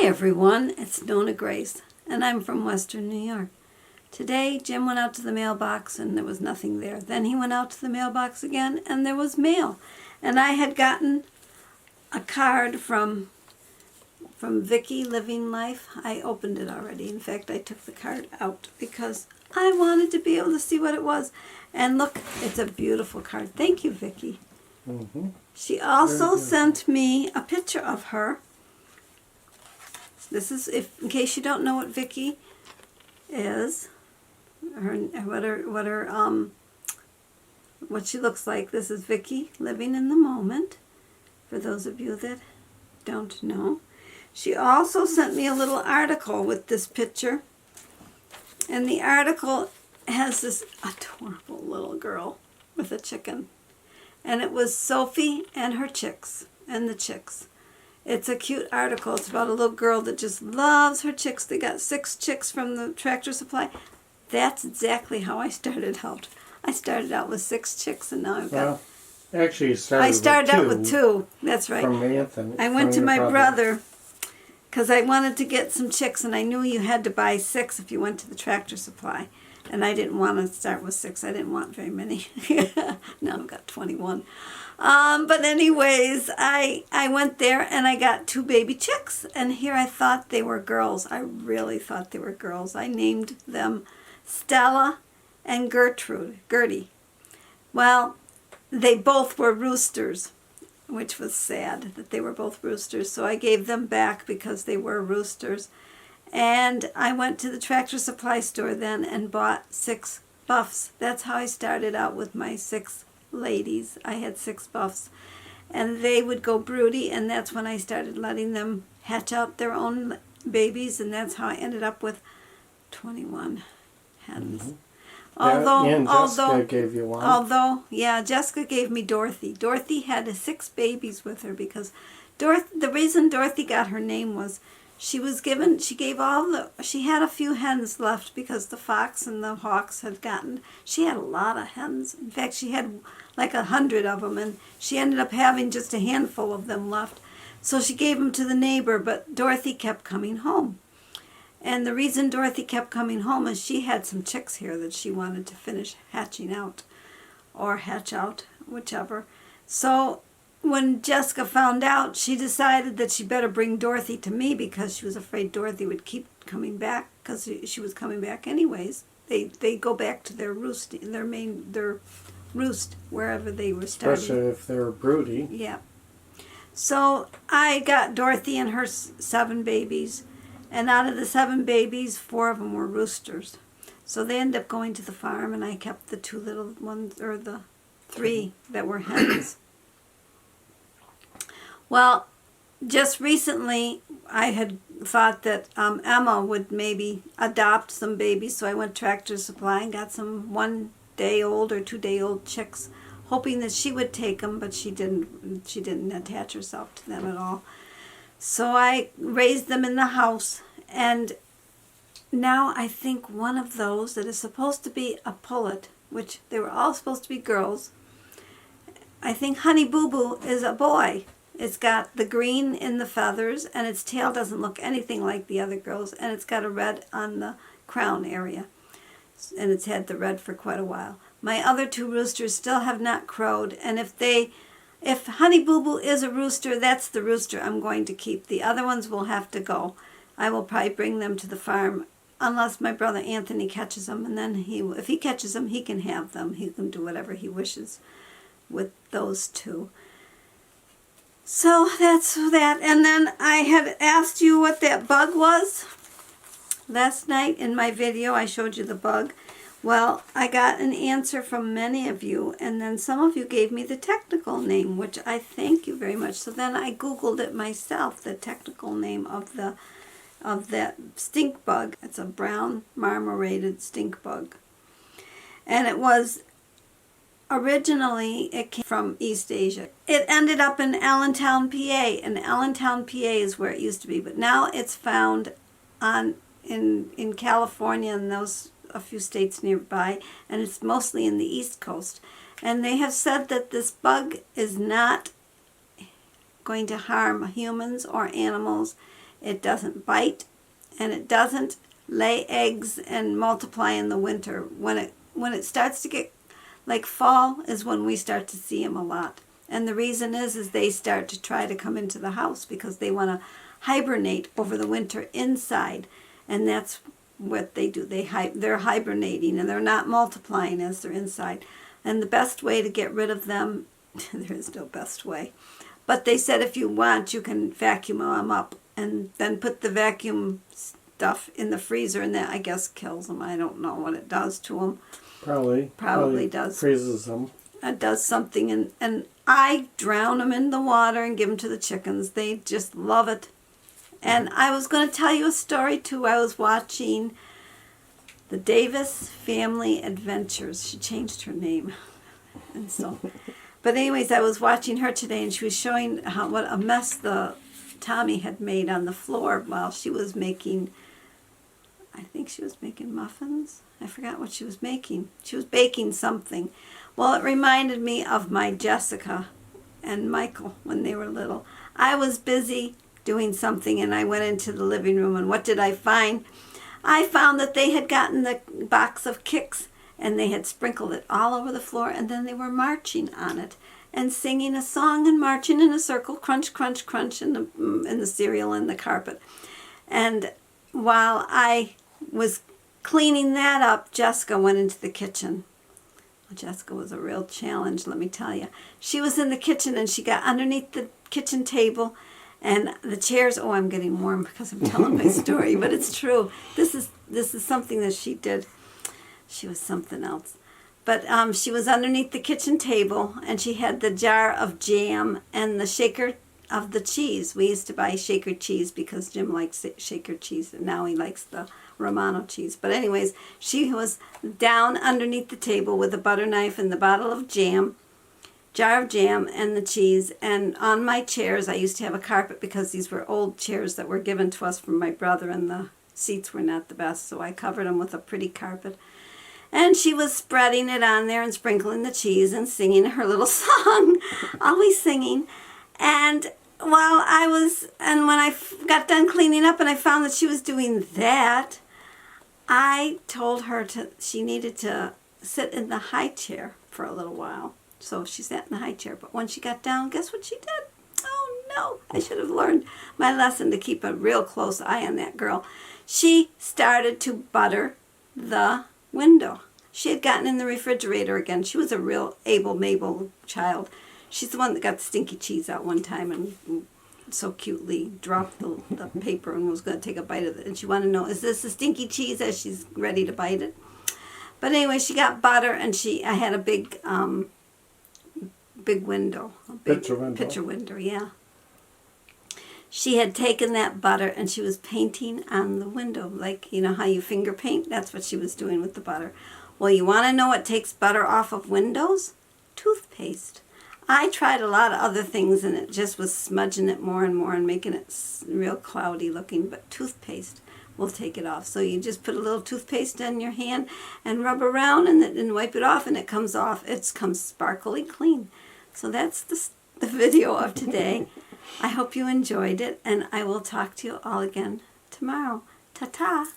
Hi everyone, it's NonnaGrace, and I'm from Western New York. Today Jim went out to the mailbox and there was nothing there. Then he went out to the mailbox again and there was mail. And I had gotten a card from Vicki, Living Life. I opened it already. In fact, I took the card out because I wanted to be able to see what it was. And look, it's a beautiful card. Thank you, Vicki. Mm-hmm. She also sent me a picture of her. This is, in case you don't know what Vicki is, what she looks like. This is Vicki living in the moment, for those of you that don't know. She also sent me a little article with this picture, and the article has this adorable little girl with a chicken, and it was Sophie and her chicks, and the chicks. It's a cute article. It's about a little girl that just loves her chicks. They got 6 chicks from the Tractor Supply. That's exactly how I started out. I started out with 6 chicks, and now I've got... Actually, I started out with 2. That's right. From Anthony. I went to my brother because I wanted to get some chicks, and I knew you had to buy 6 if you went to the Tractor Supply. And I didn't want to start with 6. I didn't want very many. Now I've got 21. But anyways, I went there and I got 2 baby chicks. And here I thought they were girls. I really thought they were girls. I named them Stella and Gertie. Well, they both were roosters, which was sad that they were both roosters. So I gave them back because they were roosters. And I went to the Tractor Supply store then and bought 6 buffs. That's how I started out with my 6 ladies. I had 6 buffs. And they would go broody, and that's when I started letting them hatch out their own babies, and that's how I ended up with 21 hens. Mm-hmm. Although gave you one. Jessica gave me Dorothy. Dorothy had 6 babies with her because the reason Dorothy got her name was she had a few hens left because the fox and the hawks had she had a lot of hens. In fact, she had like 100 of them, and she ended up having just a handful of them left. So she gave them to the neighbor, but Dorothy kept coming home. And the reason Dorothy kept coming home is she had some chicks here that she wanted to finish hatching out, or hatch out, whichever. So when Jessica found out, she decided that she better bring Dorothy to me because she was afraid Dorothy would keep coming back because she was coming back anyways. They go back to their roost, their roost wherever they were starting. Especially if they're broody. Yeah. So I got Dorothy and her 7 babies, and out of the 7 babies, 4 of them were roosters. So they ended up going to the farm, and I kept the 2 little ones, or the 3 that were hens. Well, just recently, I had thought that Emma would maybe adopt some babies, so I went to Tractor Supply and got some 1-day-old or 2-day-old chicks, hoping that she would take them, but she didn't. She didn't attach herself to them at all. So I raised them in the house, and now I think one of those that is supposed to be a pullet, which they were all supposed to be girls, I think Honey Boo Boo is a boy. It's got the green in the feathers, and its tail doesn't look anything like the other girls, and it's got a red on the crown area, and it's had the red for quite a while. My other 2 roosters still have not crowed, and if Honey Boo Boo is a rooster, that's the rooster I'm going to keep. The other ones will have to go. I will probably bring them to the farm, unless my brother Anthony catches them, and then if he catches them, he can have them. He can do whatever he wishes with those 2. So that's that. And then I had asked you what that bug was. Last night in my video, I showed you the bug. Well, I got an answer from many of you, and then some of you gave me the technical name, which I thank you very much. So then I Googled it myself, the technical name of that stink bug. It's a brown marmorated stink bug. And it was... Originally, it came from East Asia. It ended up in Allentown, PA, and Allentown, PA is where it used to be. But now it's found in California and a few states nearby, and it's mostly in the East Coast. And they have said that this bug is not going to harm humans or animals. It doesn't bite, and it doesn't lay eggs and multiply in the winter. When it starts to get like fall is when we start to see them a lot. And the reason is they start to try to come into the house because they want to hibernate over the winter inside. And that's what they do. They're hibernating, and they're not multiplying as they're inside. And the best way to get rid of them, there is no best way. But they said if you want, you can vacuum them up and then put the vacuum stuff in the freezer, and that, I guess, kills them. I don't know what it does to them. Probably does. Freezes them. It does something, and I drown them in the water and give them to the chickens. They just love it. And I was going to tell you a story, too. I was watching the Davis Family Adventures. She changed her name. And so, but anyways, I was watching her today, and she was showing what a mess the Tommy had made on the floor while she was making, I think she was making muffins. I forgot what she was making. She was baking something. Well, it reminded me of my Jessica and Michael when they were little. I was busy doing something, and I went into the living room, and what did I find? I found that they had gotten the box of Kix, and they had sprinkled it all over the floor, and then they were marching on it and singing a song and marching in a circle, crunch, crunch, crunch, in the cereal and the carpet. And while I was cleaning that up, Jessica went into the kitchen. Well, Jessica was a real challenge, let me tell you. She was in the kitchen, and she got underneath the kitchen table, and the chairs, oh, I'm getting warm because I'm telling my story, but it's true. This is something that she did. She was something else. But she was underneath the kitchen table, and she had the jar of jam and the shaker of the cheese. We used to buy shaker cheese because Jim likes shaker cheese, and now he likes the Romano cheese. But anyways, she was down underneath the table with a butter knife and the bottle of jam, jar of jam, and the cheese. And on my chairs, I used to have a carpet because these were old chairs that were given to us from my brother, and the seats were not the best, so I covered them with a pretty carpet. And she was spreading it on there and sprinkling the cheese and singing her little song, always singing. And when I got done cleaning up and I found that she was doing that, I told her she needed to sit in the high chair for a little while. So she sat in the high chair. But when she got down, guess what she did? Oh, no. I should have learned my lesson to keep a real close eye on that girl. She started to butter the window. She had gotten in the refrigerator again. She was a real Mabel child. She's the one that got the stinky cheese out one time and so cutely dropped the paper and was going to take a bite of it. And she wanted to know, is this the stinky cheese, as she's ready to bite it? But anyway, she got butter, and I had a big window. Picture window, yeah. She had taken that butter, and she was painting on the window, like, you know how you finger paint? That's what she was doing with the butter. Well, you want to know what takes butter off of windows? Toothpaste. I tried a lot of other things, and it just was smudging it more and more and making it real cloudy looking, but toothpaste will take it off. So you just put a little toothpaste in your hand and rub around and wipe it off, and it comes off. It comes sparkly clean. So that's the video of today. I hope you enjoyed it, and I will talk to you all again tomorrow. Ta-ta!